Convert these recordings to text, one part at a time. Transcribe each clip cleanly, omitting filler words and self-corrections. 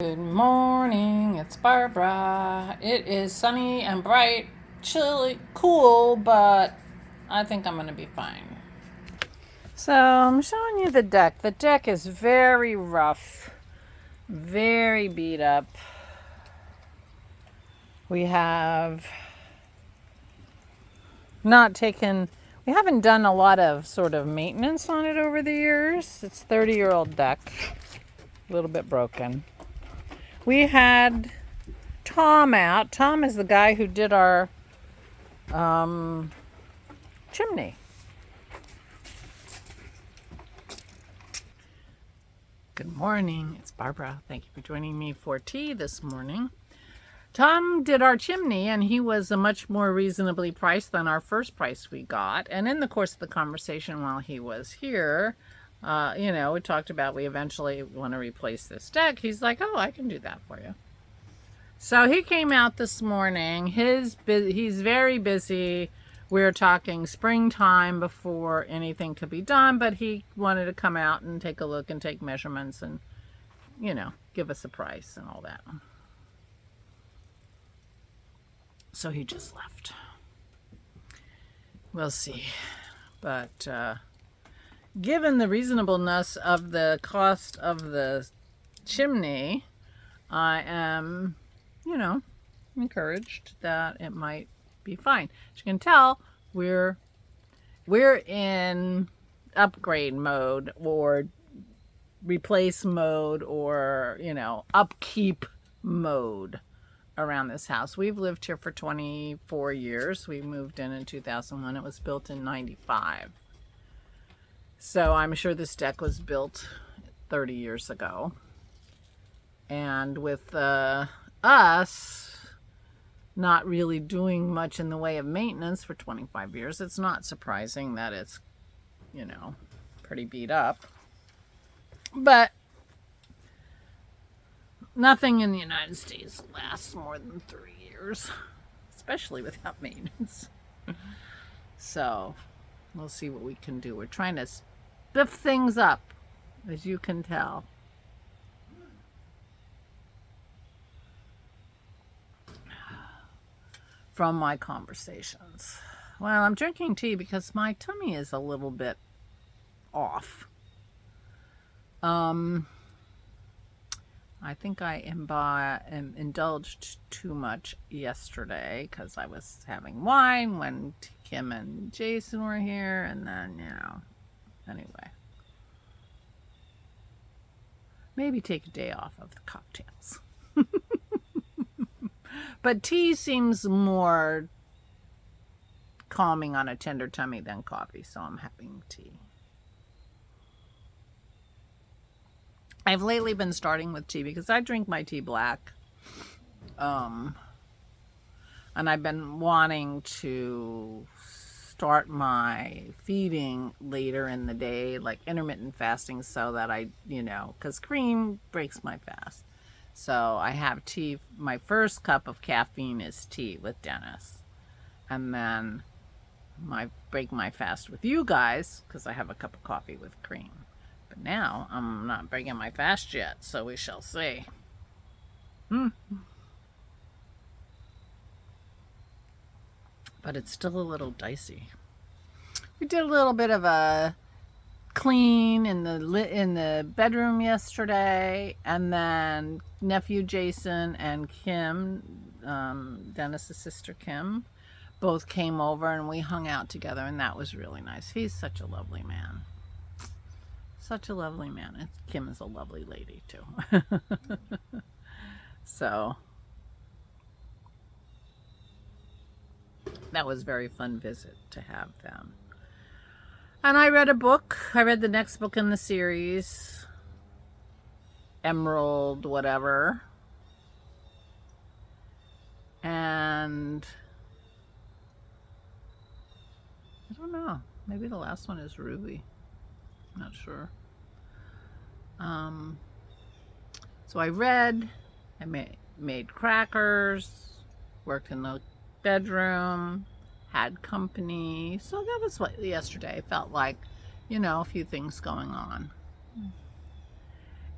Good morning, it's Barbara. It is sunny and bright, chilly, cool, but I think I'm going to be fine. So I'm showing you the deck. The deck is very rough, very beat up. We have we haven't done a lot of sort of maintenance on it over the years. It's a 30-year-old deck, a little bit broken. We had Tom out. Tom is the guy who did our chimney. Good morning, it's Barbara. Thank you for joining me for tea this morning. Tom did our chimney and he was a much more reasonably priced than our first price we got. And in the course of the conversation while he was here, we talked about we eventually want to replace this deck. He's like, oh, I can do that for you. So he came out this morning. He's very busy. We're talking springtime before anything could be done, but he wanted to come out and take a look and take measurements and, give us a price and all that. So he just left. We'll see. But given the reasonableness of the cost of the chimney, I am encouraged that it might be fine. As you can tell, we're in upgrade mode or replace mode or, upkeep mode around this house. We've lived here for 24 years. We moved in 2001. It was built in 95. So I'm sure this deck was built 30 years ago. And with us not really doing much in the way of maintenance for 25 years, it's not surprising that it's, pretty beat up. But nothing in the United States lasts more than 3 years, especially without maintenance. So we'll see what we can do. We're trying to spiff things up, as you can tell. From my conversations. Well, I'm drinking tea because my tummy is a little bit off. I think I indulged too much yesterday because I was having wine when Kim and Jason were here, and then, anyway. Maybe take a day off of the cocktails. But tea seems more calming on a tender tummy than coffee, so I'm having tea. I've lately been starting with tea because I drink my tea black. And I've been wanting to start my feeding later in the day, like intermittent fasting, so that because cream breaks my fast. So I have tea. My first cup of caffeine is tea with Dennis. And then break my fast with you guys because I have a cup of coffee with cream. But now I'm not breaking my fast yet, so we shall see. But it's still a little dicey. We did a little bit of a clean in the bedroom yesterday, and then nephew Jason and Kim, Dennis's sister Kim, both came over and we hung out together, and that was really nice. He's such a lovely man. Such a lovely man. And Kim is a lovely lady too. So that was a very fun visit to have them. And I read a book. I read the next book in the series, Emerald whatever. And I don't know. Maybe the last one is Ruby. I'm not sure. So I read. I made crackers. Worked in the bedroom. Had company. So that was what yesterday felt like, a few things going on.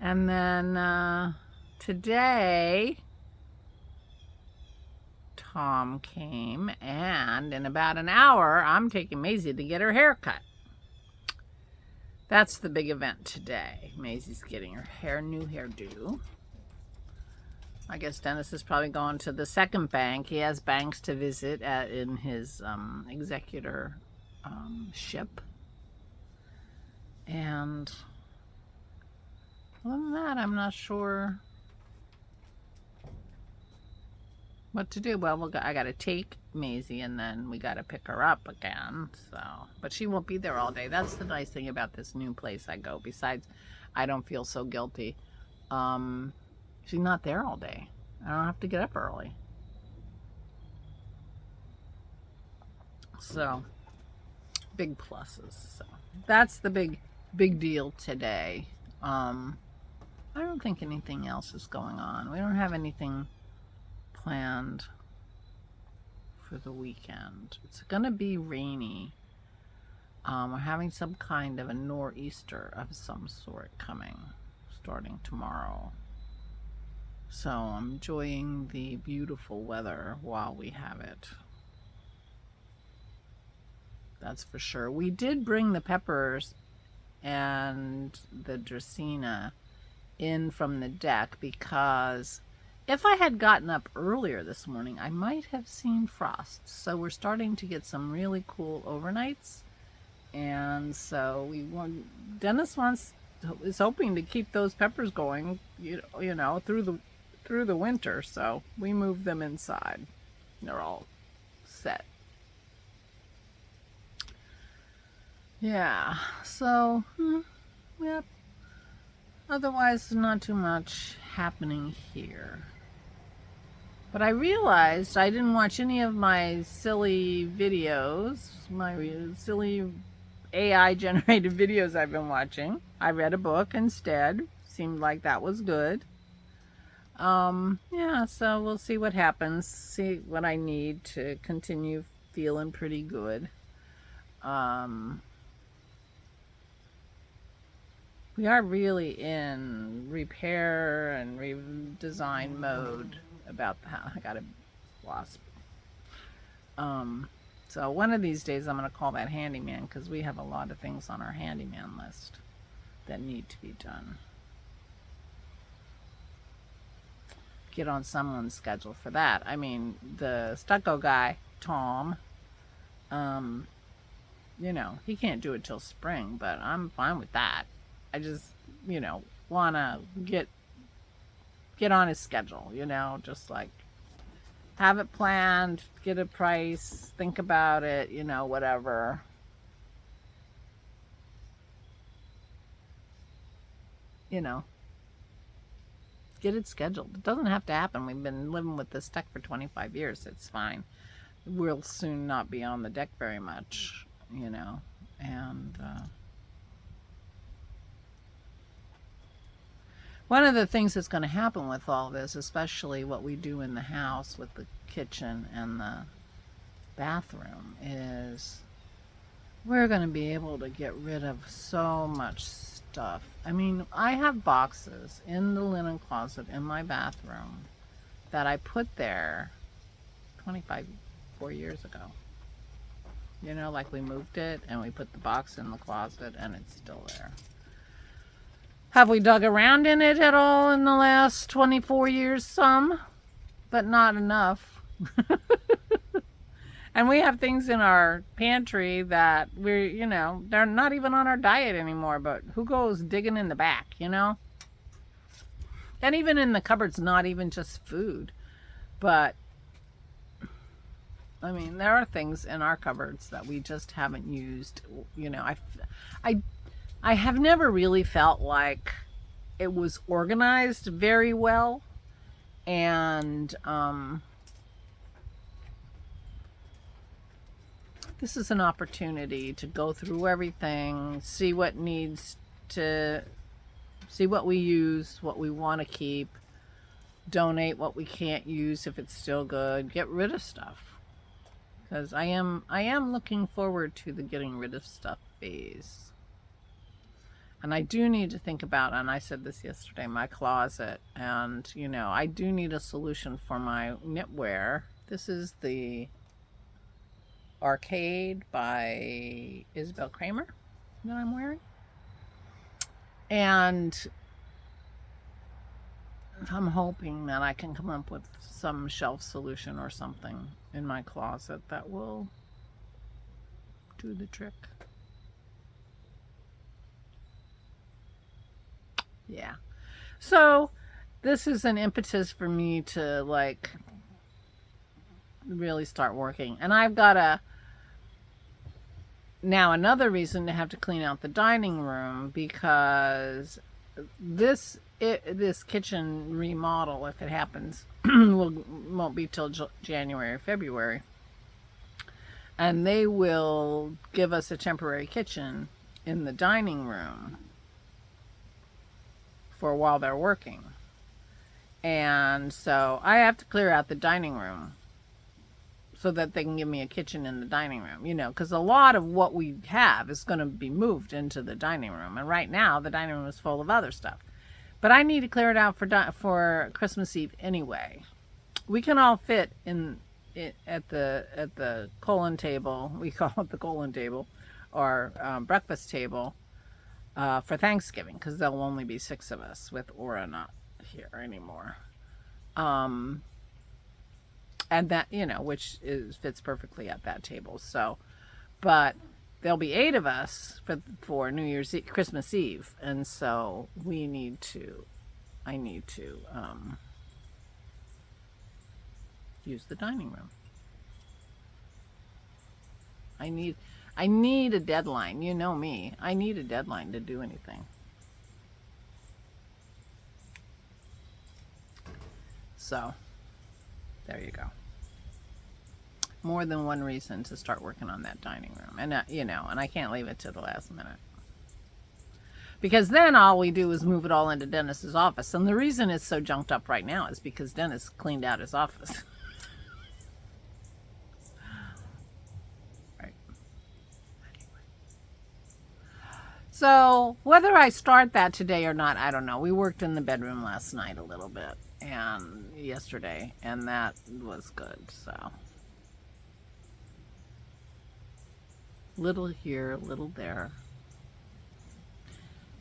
And then today Tom came, and in about an hour I'm taking Maisie to get her hair cut. That's the big event today. Maisie's getting her new hairdo. I guess Dennis is probably going to the second bank. He has banks to visit in his executor ship. And other than that, I'm not sure what to do. Well, I got to take Maisie, and then we got to pick her up again. So, but she won't be there all day. That's the nice thing about this new place I go. Besides, I don't feel so guilty. She's not there all day. I don't have to get up early. So, big pluses. So, that's the big deal today. I don't think anything else is going on. We don't have anything planned for the weekend. It's gonna be rainy. We're having some kind of a nor'easter of some sort coming starting tomorrow. So I'm enjoying the beautiful weather while we have it. That's for sure. We did bring the peppers and the Dracaena in from the deck because if I had gotten up earlier this morning, I might have seen frost. So we're starting to get some really cool overnights. And so Dennis is hoping to keep those peppers going, you know, through the winter. So we moved them inside. They're all set. Yeah, so, yep. Otherwise, not too much happening here. But I realized I didn't watch any of my silly videos, my silly AI-generated videos I've been watching. I read a book instead. Seemed like that was good. Yeah, so we'll see what happens. See what I need to continue feeling pretty good. We are really in repair and redesign mode about the house. I got a wasp. So one of these days I'm going to call that handyman because we have a lot of things on our handyman list that need to be done. Get on someone's schedule for that. I mean, the stucco guy, Tom, you know, he can't do it till spring, but I'm fine with that. I just, you know, want to get on his schedule, you know, just like have it planned, get a price, think about it, you know, whatever. You know, get it scheduled. It doesn't have to happen. We've been living with this deck for 25 years. It's fine. We'll soon not be on the deck very much, you know, and one of the things that's going to happen with all this, especially what we do in the house with the kitchen and the bathroom, is we're going to be able to get rid of so much stuff. I mean, I have boxes in the linen closet in my bathroom that I put there 4 years ago. You know, like we moved it and we put the box in the closet and it's still there. Have we dug around in it at all in the last 24 years? Some, but not enough. And we have things in our pantry that we're, you know, they're not even on our diet anymore, but who goes digging in the back, you know? And even in the cupboards, not even just food, but I mean, there are things in our cupboards that we just haven't used. You know, I have never really felt like it was organized very well, and this is an opportunity to go through everything, see what needs to, see what we use, what we want to keep, donate what we can't use if it's still good, get rid of stuff. Because I am looking forward to the getting rid of stuff phase. And I do need to think about, and I said this yesterday, my closet. And, you know, I do need a solution for my knitwear. This is the Arcade by Isabel Kramer that I'm wearing. And I'm hoping that I can come up with some shelf solution or something in my closet that will do the trick. Yeah. So this is an impetus for me to like really start working. And I've got now another reason to have to clean out the dining room, because this kitchen remodel, if it happens, won't be till January or February. And they will give us a temporary kitchen in the dining room for while they're working. And so I have to clear out the dining room so that they can give me a kitchen in the dining room, you know, because a lot of what we have is going to be moved into the dining room. And right now the dining room is full of other stuff. But I need to clear it out for Christmas Eve anyway. We can all fit in at the colon table. We call it the colon table, or breakfast table, for Thanksgiving, because there'll only be 6 of us with Aura not here anymore. And that, you know, which fits perfectly at that table. So, but there'll be 8 of us for New Year's Eve, Christmas Eve, and so I need to use the dining room. I need a deadline. You know me. I need a deadline to do anything. So, there you go. More than one reason to start working on that dining room. And, you know, and I can't leave it to the last minute. Because then all we do is move it all into Dennis's office. And the reason it's so junked up right now is because Dennis cleaned out his office. Right. Anyway. So, whether I start that today or not, I don't know. We worked in the bedroom last night a little bit. And yesterday. And that was good, so. Little here, little there.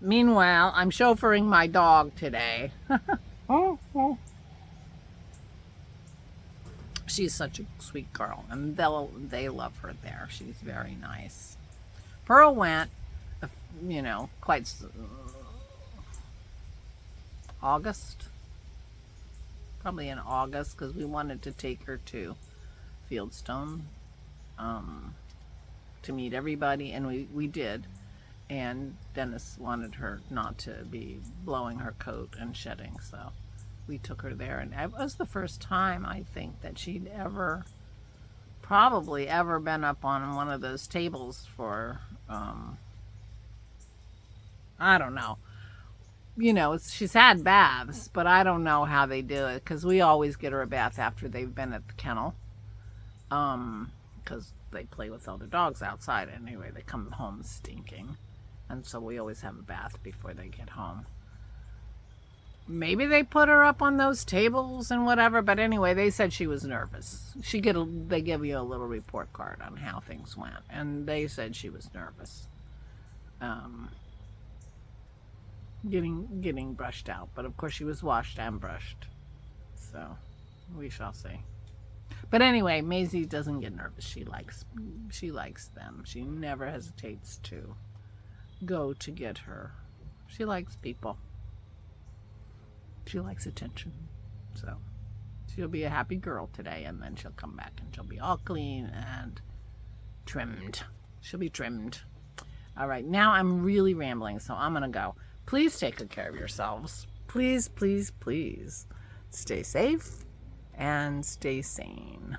Meanwhile, I'm chauffeuring my dog today. She's such a sweet girl, and they love her there. She's very nice. Pearl went, you know, quite August. Probably in August, because we wanted to take her to Fieldstone to meet everybody, and we did. And Dennis wanted her not to be blowing her coat and shedding, so we took her there. And it was the first time, I think, that she'd probably ever been up on one of those tables for, I don't know. You know, she's had baths, but I don't know how they do it, because we always get her a bath after they've been at the kennel. Because they play with other dogs outside anyway. They come home stinking. And so we always have a bath before they get home. Maybe they put her up on those tables and whatever, but anyway, they said she was nervous. They give you a little report card on how things went, and they said she was nervous. Getting brushed out, but of course she was washed and brushed. So we shall see. But anyway, Maisie doesn't get nervous. She likes them. She never hesitates to go to get her. She likes people. She likes attention. So she'll be a happy girl today, and then she'll come back and she'll be all clean and trimmed. She'll be trimmed. All right, now I'm really rambling, so I'm gonna go. Please take good care of yourselves. Please, please, please stay safe and stay sane.